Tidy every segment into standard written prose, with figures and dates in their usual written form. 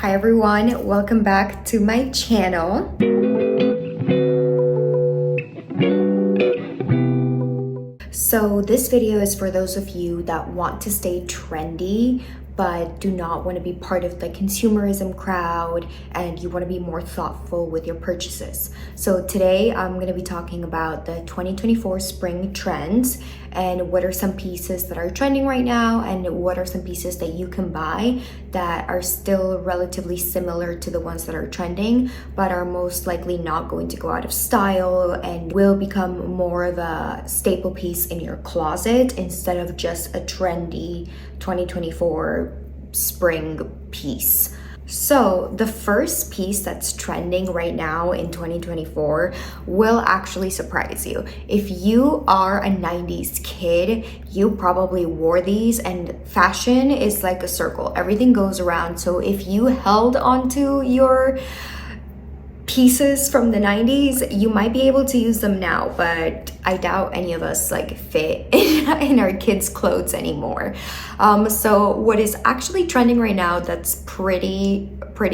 Hi everyone, welcome back to my channel. So this video is for those of you that want to stay trendy but do not want to be part of the consumerism crowd and you want to be more thoughtful with your purchases. So today I'm going to be talking about the 2024 spring trends and what are some pieces that are trending right now and what are some pieces that you can buy that are still relatively similar to the ones that are trending but are most likely not going to go out of style and will become more of a staple piece in your closet instead of just a trendy 2024 spring piece. So the first piece that's trending right now in 2024 will actually surprise you. If you are a 90s kid, you probably wore these, and fashion is like a circle. Everything goes around. So if you held onto your pieces from the 90s, you might be able to use them now, but I doubt any of us like fit in our kids' clothes anymore. So what is actually trending right now that's pretty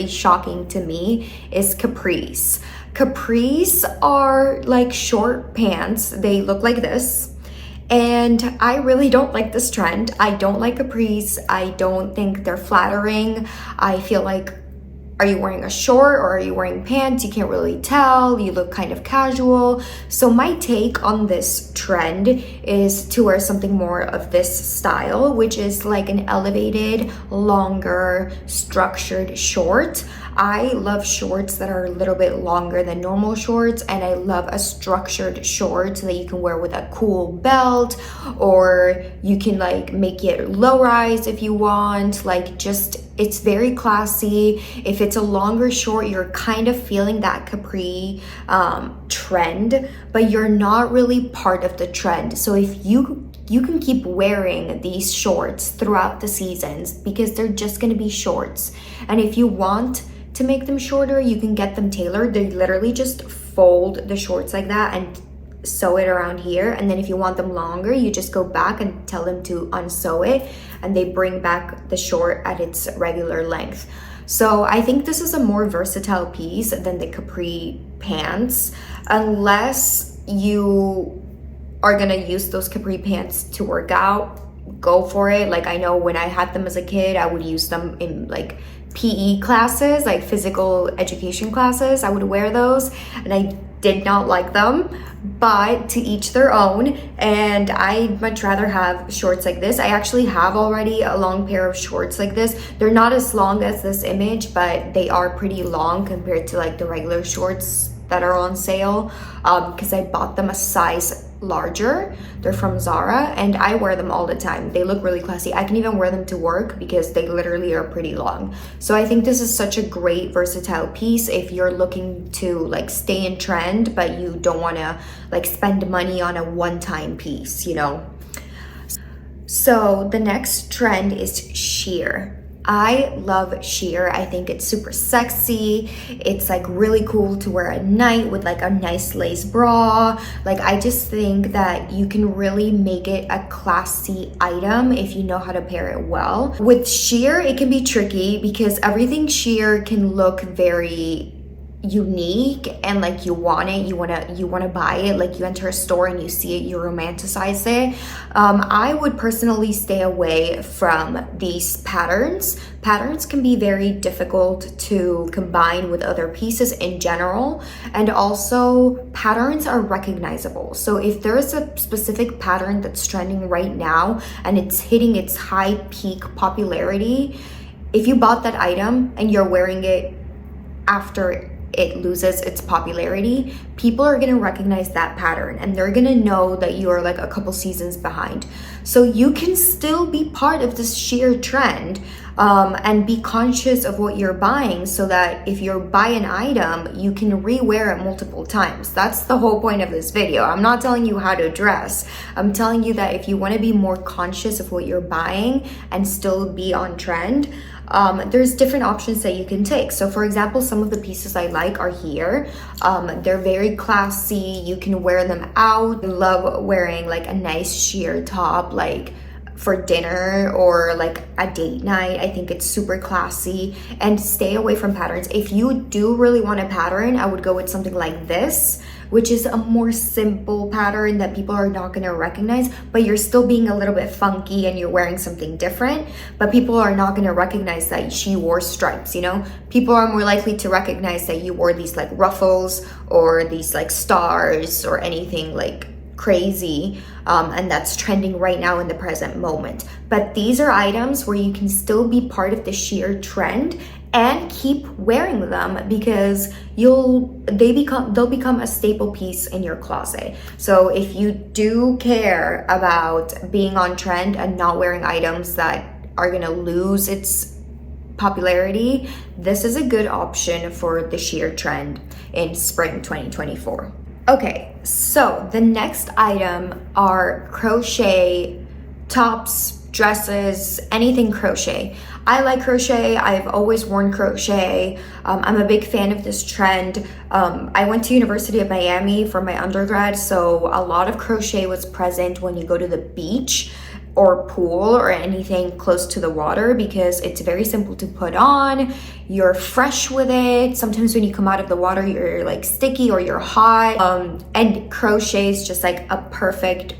shocking to me is capris. Capris are like short pants. They look like this. And I really don't like this trend. I don't like capris. I don't think they're flattering. I feel like, are you wearing a short or are you wearing pants? You can't really tell. You look kind of casual. So my take on this trend is to wear something more of this style, which is like an elevated, longer, structured short. I love shorts that are a little bit longer than normal shorts, and I love a structured short that you can wear with a cool belt, or you can like make it low rise if you want. Like, just, it's very classy. If it's a longer short, you're kind of feeling that capri trend, but you're not really part of the trend. So if you can keep wearing these shorts throughout the seasons because they're just going to be shorts. And if you want to make them shorter, you can get them tailored. They literally just fold the shorts like that and sew it around here. And then if you want them longer, you just go back and tell them to unsew it, and they bring back the short at its regular length. So I think this is a more versatile piece than the capri pants, unless you are gonna use those capri pants to work out. Go for it. Like, I know when I had them as a kid, I would use them in like PE classes, like physical education classes. I would wear those and I did not like them, but to each their own. And I'd much rather have shorts like this. I actually have already a long pair of shorts like this. They're not as long as this image, but they are pretty long compared to like the regular shorts that are on sale, because I bought them a size larger. They're from Zara and I wear them all the time. They look really classy. I can even wear them to work because they literally are pretty long. So I think this is such a great versatile piece if you're looking to like stay in trend but you don't want to like spend money on a one-time piece, you know. So the next trend is sheer. I love sheer. I think it's super sexy. It's like really cool to wear at night with like a nice lace bra. Like, I just think that you can really make it a classy item if you know how to pair it well. With sheer, it can be tricky because everything sheer can look very unique and like you want it, you want to buy it. Like, you enter a store and you see it, you romanticize it. I would personally stay away from these patterns. Patterns can be very difficult to combine with other pieces in general, and also patterns are recognizable. So if there's a specific pattern that's trending right now and it's hitting its high peak popularity, if you bought that item and you're wearing it after it loses its popularity, people are going to recognize that pattern and they're going to know that you are like a couple seasons behind. So you can still be part of this sheer trend and be conscious of what you're buying, so that if you buy an item, you can rewear it multiple times. That's the whole point of this video. I'm not telling you how to dress. I'm telling you that if you want to be more conscious of what you're buying and still be on trend, there's different options that you can take. So for example, some of the pieces I like are here. They're very classy. You can wear them out. I love wearing like a nice sheer top, like for dinner or like a date night. I think it's super classy. And stay away from patterns. If you do really want a pattern, I would go with something like this, which is a more simple pattern that people are not going to recognize, but you're still being a little bit funky and you're wearing something different, but people are not going to recognize that she wore stripes, you know? People are more likely to recognize that you wore these like ruffles or these like stars or anything like crazy, and that's trending right now in the present moment. But these are items where you can still be part of the sheer trend and keep wearing them because they'll become a staple piece in your closet. So if you do care about being on trend and not wearing items that are gonna lose its popularity, this is a good option for the sheer trend in spring 2024. Okay, so the next item are crochet tops, dresses, anything crochet. I like crochet. I've always worn crochet. I'm a big fan of this trend. I went to University of Miami for my undergrad, so a lot of crochet was present when you go to the beach or pool or anything close to the water because it's very simple to put on. You're fresh with it. Sometimes when you come out of the water, you're like sticky or you're hot. And crochet is just like a perfect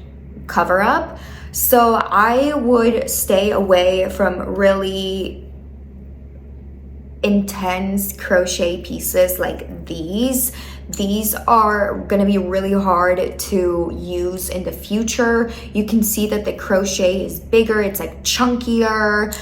cover up. So I would stay away from really intense crochet pieces like these. These are gonna be really hard to use in the future. You can see that the crochet is bigger, it's like chunkier.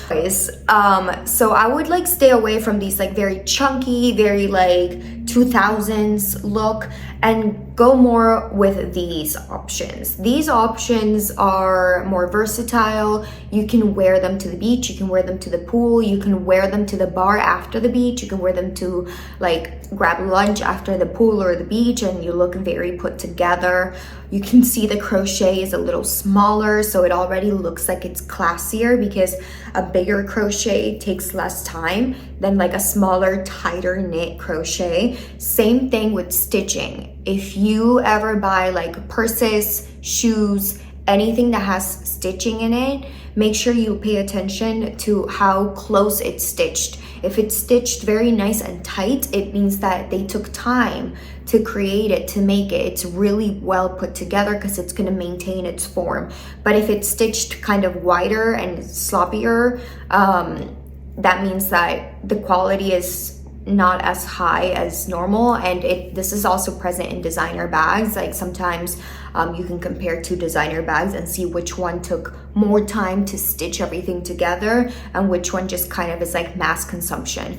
So I would like stay away from these like very chunky, very like 2000s look and go more with these options. These options are more versatile. You can wear them to the beach, you can wear them to the pool, you can wear them to the bar after the beach, you can wear them to like grab lunch after the pool or the beach and you look very put together. You can see the crochet is a little smaller, so it already looks like it's classier because a bigger crochet takes less time than like a smaller, tighter knit crochet. Same thing with stitching. If you ever buy like purses, shoes, anything that has stitching in it, make sure you pay attention to how close it's stitched. If it's stitched very nice and tight, it means that they took time to create it, to make it. It's really well put together because it's going to maintain its form. But if it's stitched kind of wider and sloppier, that means that the quality is not as high as normal. And this is also present in designer bags. Like sometimes you can compare two designer bags and see which one took more time to stitch everything together and which one just kind of is like mass consumption.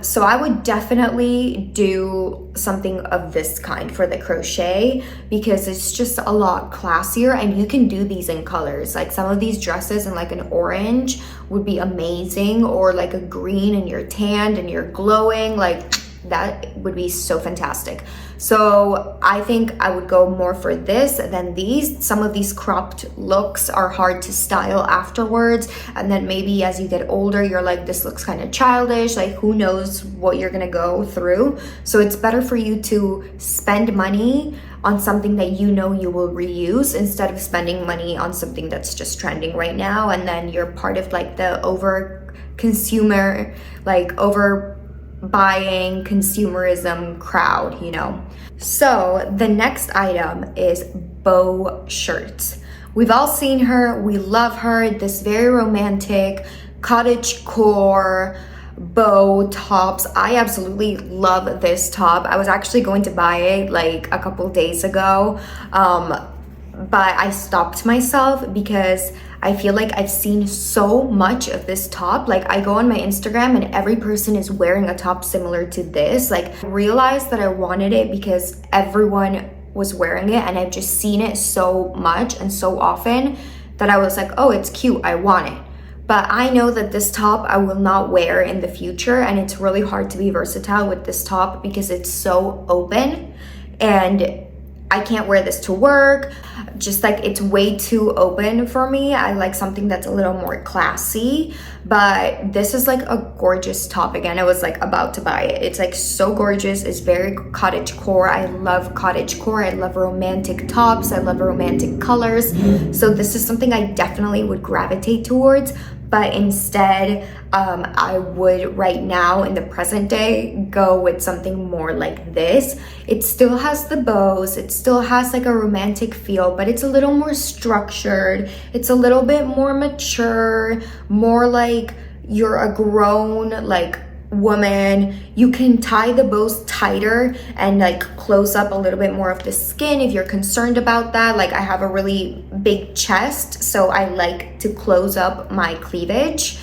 So I would definitely do something of this kind for the crochet because it's just a lot classier and you can do these in colors. Like some of these dresses in like an orange would be amazing, or like a green and you're tanned and you're glowing, like that would be so fantastic. So I think I would go more for this than these. Some of these cropped looks are hard to style afterwards, and then maybe as you get older you're like, this looks kind of childish, like who knows what you're gonna go through. So it's better for you to spend money on something that you know you will reuse instead of spending money on something that's just trending right now and then you're part of like the over consumer, like over buying consumerism crowd, you know. So the next item is bow shirts. We've all seen her, we love her, this very romantic cottage core bow tops. I absolutely love this top. I was actually going to buy it like a couple days ago, but I stopped myself because I feel like I've seen so much of this top. Like I go on my Instagram and every person is wearing a top similar to this. Like I realized that I wanted it because everyone was wearing it and I've just seen it so much and so often that I was like, oh, it's cute, I want it. But I know that this top I will not wear in the future, and it's really hard to be versatile with this top because it's so open and I can't wear this to work. Just like it's way too open for me. I like something that's a little more classy, but this is like a gorgeous top. Again, I was like about to buy it. It's like so gorgeous. It's very cottagecore. I love cottagecore. I love romantic tops. I love romantic colors. So this is something I definitely would gravitate towards. But instead, I would right now in the present day go with something more like this. It still has the bows, it still has like a romantic feel, but it's a little more structured. It's a little bit more mature, more like you're a grown like woman. You can tie the bows tighter and like close up a little bit more of the skin if you're concerned about that. Like I have a really big chest, so I like to close up my cleavage.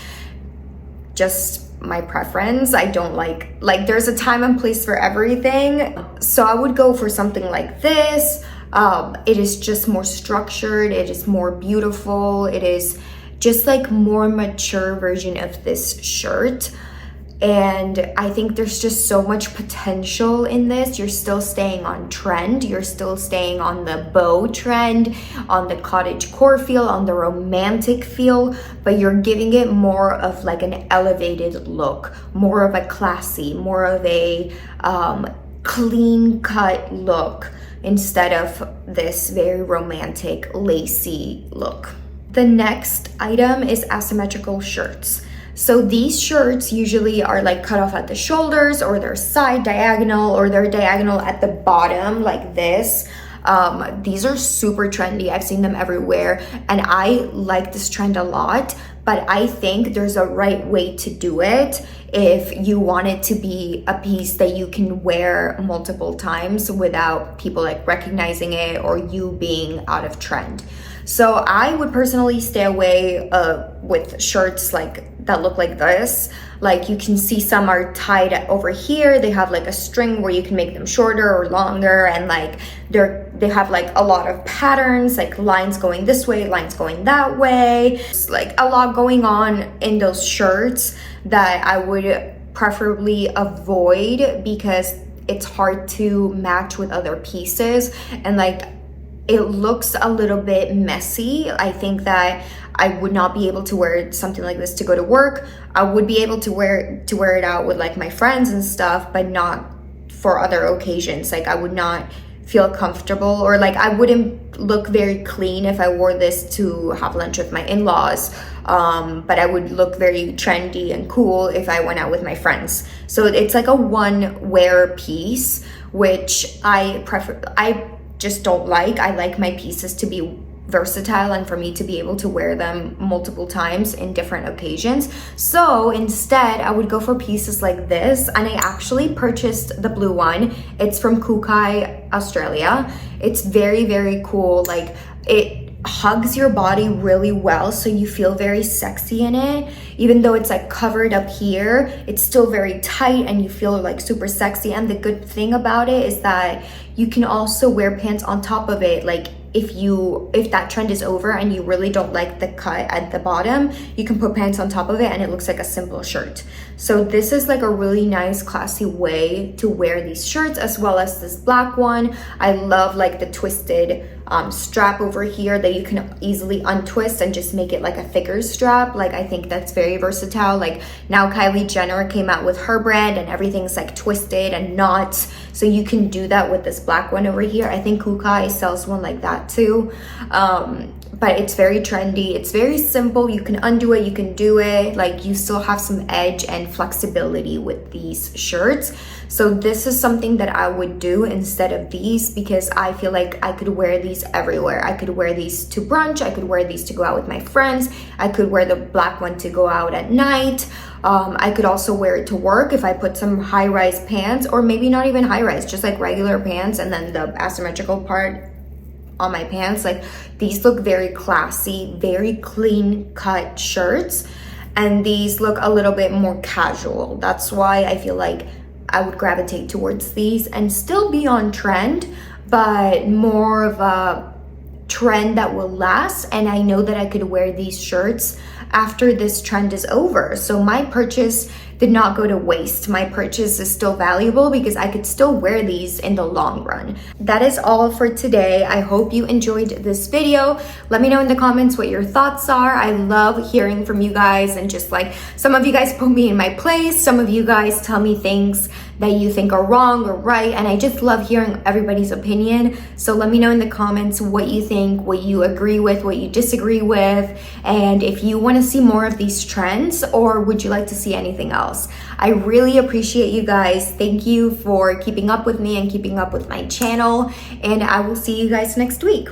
Just my preference. I don't like there's a time and place for everything. So I would go for something like this. It is just more structured, it is more beautiful, it is just like more mature version of this shirt. And I think there's just so much potential in this. You're still staying on trend. You're still staying on the bow trend, on the cottagecore feel, on the romantic feel, but you're giving it more of like an elevated look, more of a classy, more of a clean cut look instead of this very romantic, lacy look. The next item is asymmetrical shirts. So these shirts usually are like cut off at the shoulders, or they're side diagonal, or they're diagonal at the bottom like this. These are super trendy. I've seen them everywhere and I like this trend a lot, but I think there's a right way to do it if you want it to be a piece that you can wear multiple times without people like recognizing it or you being out of trend. So I would personally stay away with shirts like that look like this. Like you can see some are tied over here. They have like a string where you can make them shorter or longer, and like they have like a lot of patterns, like lines going this way, lines going that way. It's like a lot going on in those shirts that I would preferably avoid because it's hard to match with other pieces, and like it looks a little bit messy. I think that I would not be able to wear something like this to go to work. I would be able to wear it out with like my friends and stuff, but not for other occasions. Like I would not feel comfortable, or like I wouldn't look very clean if I wore this to have lunch with my in-laws. But I would look very trendy and cool if I went out with my friends. So it's like a one wear piece, which I just don't like. I like my pieces to be versatile and for me to be able to wear them multiple times in different occasions. So instead I would go for pieces like this, and I actually purchased the blue one. It's from Crochet, Australia. It's very, very cool. Like it hugs your body really well, so you feel very sexy in it. Even though it's like covered up here, it's still very tight and you feel like super sexy. And the good thing about it is that you can also wear pants on top of it. Like if that trend is over and you really don't like the cut at the bottom, you can put pants on top of it and it looks like a simple shirt. So this is like a really nice classy way to wear these shirts, as well as this black one. I love like the twisted strap over here that you can easily untwist and just make it like a thicker strap. Like I think that's very versatile. Like now Kylie Jenner came out with her brand and everything's like twisted and knots, so you can do that with this black one over here. I think Crochet sells one like that too. But it's very trendy, it's very simple. You can undo it, you can do it. Like you still have some edge and flexibility with these shirts. So this is something that I would do instead of these, because I feel like I could wear these everywhere. I could wear these to brunch, I could wear these to go out with my friends, I could wear the black one to go out at night. I could also wear it to work if I put some high-rise pants, or maybe not even high-rise, just like regular pants and then the asymmetrical part on my pants. Like these look very classy, very clean cut shirts, and these look a little bit more casual. That's why I feel like I would gravitate towards these and still be on trend, but more of a trend that will last. And I know that I could wear these shirts after this trend is over. So my purchase did not go to waste. My purchase is still valuable because I could still wear these in the long run. That is all for today. I hope you enjoyed this video. Let me know in the comments what your thoughts are. I love hearing from you guys, and just like, some of you guys put me in my place, some of you guys tell me things that you think are wrong or right, and I just love hearing everybody's opinion. So let me know in the comments what you think, what you agree with, what you disagree with, and if you want to see more of these trends, or would you like to see anything else. I really appreciate you guys. Thank you for keeping up with me and keeping up with my channel, and I will see you guys next week.